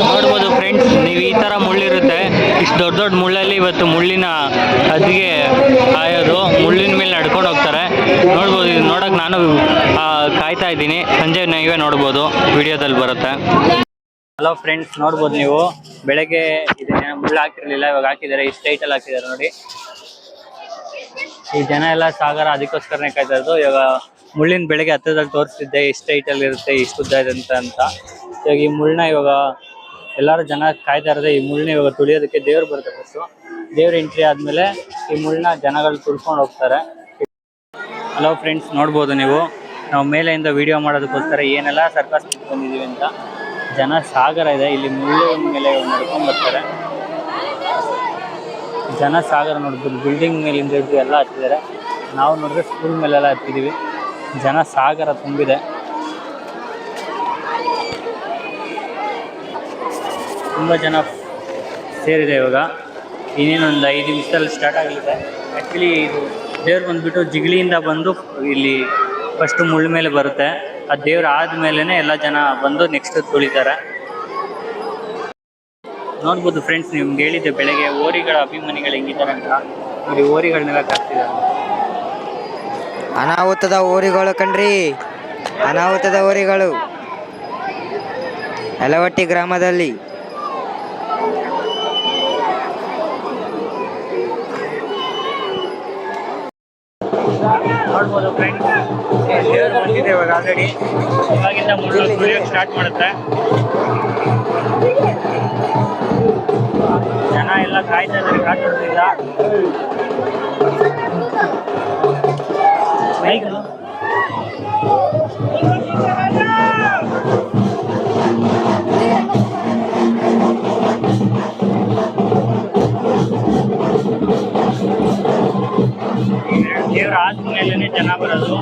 ನೋಡ್ಬೋದು ಫ್ರೆಂಡ್ಸ್, ನೀವು ಈ ಥರ ಮುಳ್ಳಿರುತ್ತೆ. ಇಷ್ಟು ದೊಡ್ಡ ದೊಡ್ಡ ಮುಳ್ಳಲ್ಲಿ ಇವತ್ತು ಮುಳ್ಳಿನ ಅದಿಗೆ ಕಾಯೋದು, ಮುಳ್ಳಿನ ಮೇಲೆ ನಡ್ಕೊಂಡು ಹೋಗ್ತಾರೆ. ನೋಡ್ಬೋದು, ಇದು ನೋಡೋಕೆ ನಾನು ಕಾಯ್ತಾ ಇದ್ದೀನಿ. ಸಂಜೆ ನೀವೇ ನೋಡ್ಬೋದು, ವಿಡಿಯೋದಲ್ಲಿ ಬರುತ್ತೆ. ಹಲೋ ಫ್ರೆಂಡ್ಸ್, ನೋಡ್ಬೋದು ನೀವು ಬೆಳಗ್ಗೆ ಇದನ್ನ ಮುಳ್ಳು ಹಾಕಿರಲಿಲ್ಲ, ಇವಾಗ ಹಾಕಿದ್ದಾರೆ. ಇಷ್ಟು ಟೈಟಲ್ಲಿ ಹಾಕಿದ್ದಾರೆ ನೋಡಿ. ಈ ಜನ ಎಲ್ಲ ಸಾಗರ ಅದಕ್ಕೋಸ್ಕರನೇ ಕಾಯ್ತಾ ಇರೋದು. ಇವಾಗ ಮುಳ್ಳಿನ ಬೆಳಗ್ಗೆ ಹತ್ತದಲ್ಲಿ ತೋರಿಸ್ತಿದ್ದೆ ಇಷ್ಟು ಟೈಟಲ್ಲಿ ಇರುತ್ತೆ, ಇಷ್ಟು ಉದ್ದ ಇದೆ ಅಂತ. ಇವಾಗ ಈ ಮುಳ್ಳನ್ನ ಇವಾಗ ಎಲ್ಲರೂ ಜನ ಕಾಯ್ತಾ ಇರೋದೇ ಈ ಮುಳ್ಳನ್ನ ಇವಾಗ ತುಳಿಯೋದಕ್ಕೆ. ದೇವ್ರು ಬರುತ್ತೆ ಫಸ್ಟು, ದೇವ್ರ ಎಂಟ್ರಿ ಆದಮೇಲೆ ಈ ಮುಳ್ಳನ್ನ ಜನಗಳು ತುಳ್ಕೊಂಡು ಹೋಗ್ತಾರೆ. ಹಲೋ ಫ್ರೆಂಡ್ಸ್, ನೋಡ್ಬೋದು ನೀವು, ನಾವು ಮೇಲೆಯಿಂದ ವಿಡಿಯೋ ಮಾಡೋದಕ್ಕೋಸ್ಕರ ಏನೆಲ್ಲ ಸರ್ಕಸ್ ಬಂದಿದ್ದೀವಿ ಅಂತ. ಜನ ಸಾಗರ ಇದೆ ಇಲ್ಲಿ, ಮುಳ್ಳಿನ ಮೇಲೆ ನಡ್ಕೊಂಡು ಬರ್ತಾರೆ. ಜನ ಸಾಗರ ನೋಡ್ಬೋದು, ಬಿಲ್ಡಿಂಗ್ ಮೇಲಿಂದ ಹಿಡಿದು ಎಲ್ಲ ಹತ್ತಿದ್ದಾರೆ. ನಾವು ನೋಡಿದ್ರೆ ಸ್ಕೂಲ್ ಮೇಲೆಲ್ಲ ಹತ್ತಿದ್ದೀವಿ. ಜನ ಸಾಗರ ತುಂಬಿದೆ. ತುಂಬ ಜನ ಸೇರಿದೆ. ಇವಾಗ ಇನ್ನೇನೊಂದು 5 ನಿಮಿಷದಲ್ಲಿ ಸ್ಟಾರ್ಟ್ ಆಗಲಿದೆ. ಆ್ಯಕ್ಚುಲಿ ಇದು ದೇವ್ರು ಬಂದುಬಿಟ್ಟು ಜಿಗಳಿಯಿಂದ ಬಂದು ಇಲ್ಲಿ ಫಸ್ಟು ಮುಳ್ಳು ಮೇಲೆ ಬರುತ್ತೆ. ಆ ದೇವ್ರು ಆದಮೇಲೆ ಎಲ್ಲ ಜನ ಬಂದು ನೆಕ್ಸ್ಟ್ ತುಳಿತಾರೆ. ನೋಡ್ಬೋದು ಫ್ರೆಂಡ್ಸ್, ನಿಮ್ಗೆ ಹೇಳಿದ್ದೆ ಬೆಳಗ್ಗೆ ಓರಿಗಳ ಅಭಿಮಾನಿಗಳು ಹೆಂಗಿದ್ದಾರೆ ಅಂತ. ನೋಡಿ, ಓರಿಗಳನ್ನೆಲ್ಲ ಕಟ್ತಿದ್ದಾರೆ. ಅನಾಹುತದ ಓರಿಗಳು ಕಣ್ರಿ, ಅನಾಹುತದ ಓರಿಗಳು ಯಲವಟ್ಟಿ ಗ್ರಾಮದಲ್ಲಿ. ನೋಡ್ಬೋದು ಫ್ರೆಂಡ್ಸ್, ದೇವರು ಬಂದಿದೆ ಇವಾಗ ಆಲ್ರೆಡಿ. ಇವಾಗಿಂದ ಮುಳ್ಳು ತುಳಿಯೋಕೆ ಸ್ಟಾರ್ಟ್ ಮಾಡುತ್ತೆ. ಜನ ಎಲ್ಲ ಕಾಯ್ತಾ ಇದ್ದಾರೆ, ಕಾತುರದಿಂದ. ದೇವ್ರ ಆದ್ಮೇಲೆ ಜನ ಬರೋದು.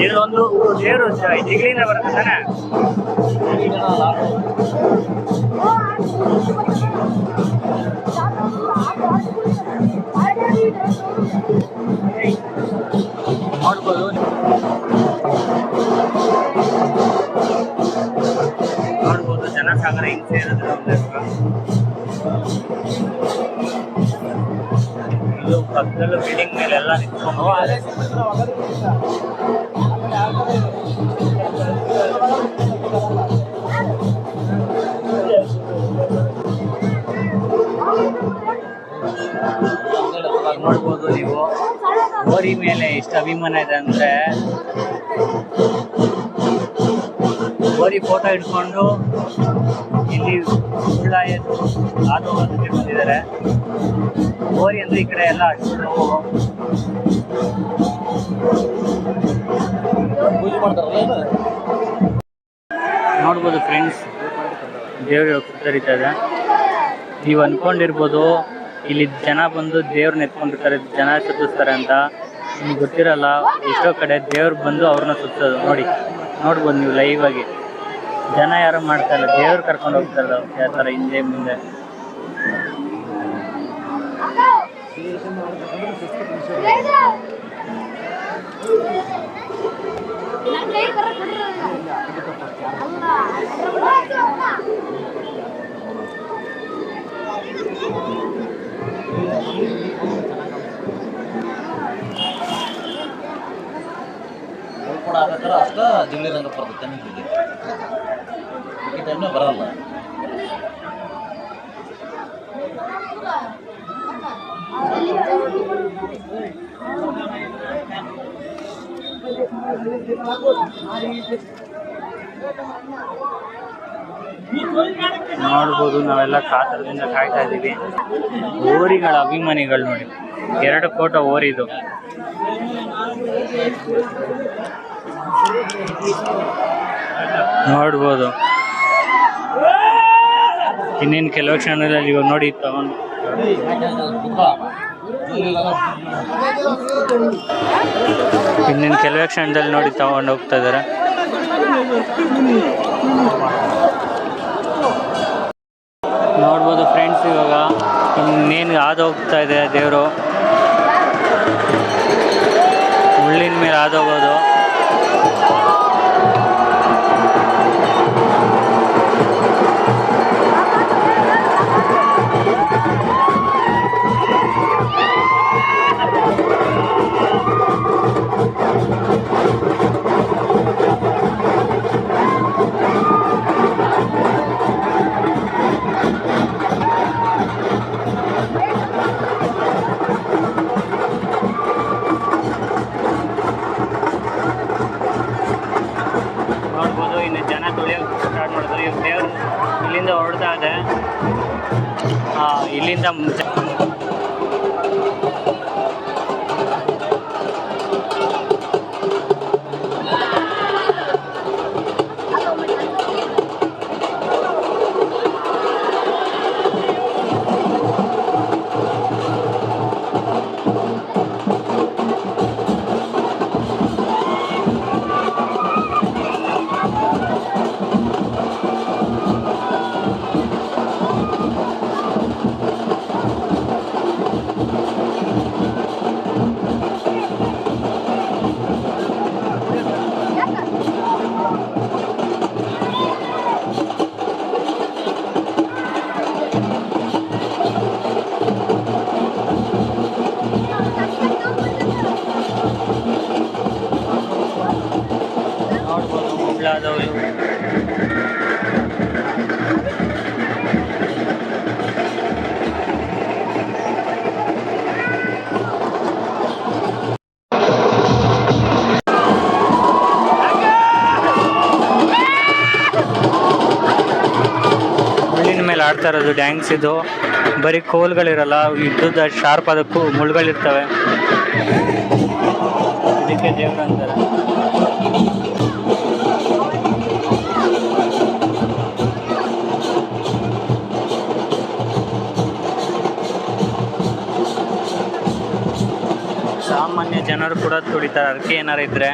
ಇದೊಂದು ದೇವರು ಜಿಗಳಿಂದ ಬರುತ್ತೆ ತಾನೆ. ನೋಡ್ಬೋದು, ನೋಡ್ಬೋದು ಜನಸಾಗರ ಹಿಂಗ್ ಸೇರಿದ್ರೆ. ಇದು ಪಕ್ಕದಲ್ಲೂ ಬಿಲ್ಡಿಂಗ್ ಮೇಲೆಲ್ಲ ನಿಂತ್ಕೊಂಡು ನೋಡ್ಬೋದು ನೀವು. ಓರಿ ಮೇಲೆ ಎಷ್ಟು ಅಭಿಮಾನ ಇದೆ ಅಂದರೆ, ಓರಿ ಫೋಟೋ ಇಟ್ಕೊಂಡು ಇಲ್ಲಿ ಸುಳ್ಳಾಯದು ಅದು ಅದಕ್ಕೆ ಬಂದಿದ್ದಾರೆ. ಓರಿ ಅಂದ್ರೆ ಈ ಕಡೆ ಎಲ್ಲ ಅಷ್ಟು ನೋಡ್ಬೋದು ಫ್ರೆಂಡ್ಸ್, ದೇವ್ರ ಸುತ್ತರಿತಾ ಇದೆ. ನೀವು ಅಂದ್ಕೊಂಡಿರ್ಬೋದು ಇಲ್ಲಿ ಜನ ಬಂದು ದೇವ್ರನ್ನ ಎತ್ಕೊಂಡಿರ್ತಾರೆ, ಜನ ಸುತ್ತಿಸ್ತಾರೆ ಅಂತ. ನಿಮ್ಗೆ ಗೊತ್ತಿರಲ್ಲ, ಎಷ್ಟೋ ಕಡೆ ದೇವ್ರು ಬಂದು ಅವ್ರನ್ನ ಸುತ್ತೋದು. ನೋಡ್ಬೋದು ನೀವು ಲೈವ್ ಆಗಿ. ಜನ ಯಾರು ಮಾಡ್ತಾ ಇಲ್ಲ, ದೇವ್ರು ಕರ್ಕೊಂಡು ಹೋಗ್ತಾರಲ್ಲ ಯಾವ ಥರ ಹಿಂದೆ ಮುಂದೆ. ಅಷ್ಟ ಜಿಗಳಿ ರಂಗ ಬರ್ತೈತೆ, ಈ ಟೈಮ್ನಾಗ ಬರಲ್ಲ. ನೋಡ್ಬೋದು, ನಾವೆಲ್ಲ ಕಾತರದಿಂದ ಕಾಯ್ತಾ ಇದ್ದೀವಿ. ಓರಿಗಳ ಅಭಿಮಾನಿಗಳು ನೋಡಿ, 2 ಫೋಟೋ ಓರಿದು. ನೋಡ್ಬೋದು, ಇನ್ನೇನು ಕೆಲವು ಕ್ಷಣದಲ್ಲಿ ಇವಾಗ ನೋಡಿ ತಗೊಂಡು ಇನ್ನೇನು ಕೆಲವೇ ಕ್ಷಣದಲ್ಲಿ ನೋಡಿ ತಗೊಂಡು ಹೋಗ್ತಾ ಇದ್ದಾರೆ. ನೋಡ್ಬೋದು ಫ್ರೆಂಡ್ಸ್, ಇವಾಗ ಇನ್ನೇನು ಹಾದು ಹೋಗ್ತಾ ಇದೆ ದೇವರು, ಮುಳ್ಳಿನ ಮೇಲೆ ಹಾದು ಹೋಗೋದು. ನೋಡ್ಬೋದು ಇನ್ನು ಜನ ತುಳಿಯೋಕೆ ಸ್ಟಾರ್ಟ್ ಮಾಡಿದ್ರು. ಇವ್ರು ದೇವರು ಇಲ್ಲಿಂದ ಹೊರಡ್ತಾ ಇದೆ. ಇಲ್ಲಿಂದ ನೋಡ್ಬೋದು ಮುಳ್ಳಾದವರು. ಮುಳ್ಳಿನ ಮೇಲೆ ಆಡ್ತಾ ಇರೋದು ಡ್ಯಾನ್ಸ್ ಇದು. ಬರೀ ಕೋಲ್ಗಳಿರಲ್ಲ, ಇದ್ದುದ ಶಾರ್ಪ್ ಅದಕ್ಕೂ ಮುಳ್ಳುಗಳಿರ್ತವೆ. ಇದಕ್ಕೆ ದೇವ್ರು ಅಂತಾರೆ. ಸಾಮಾನ್ಯ ಜನರು ಕೂಡ ತುಳಿತಾರೆ ಹರಕೆ ಏನಾರು ಇದ್ರೆ.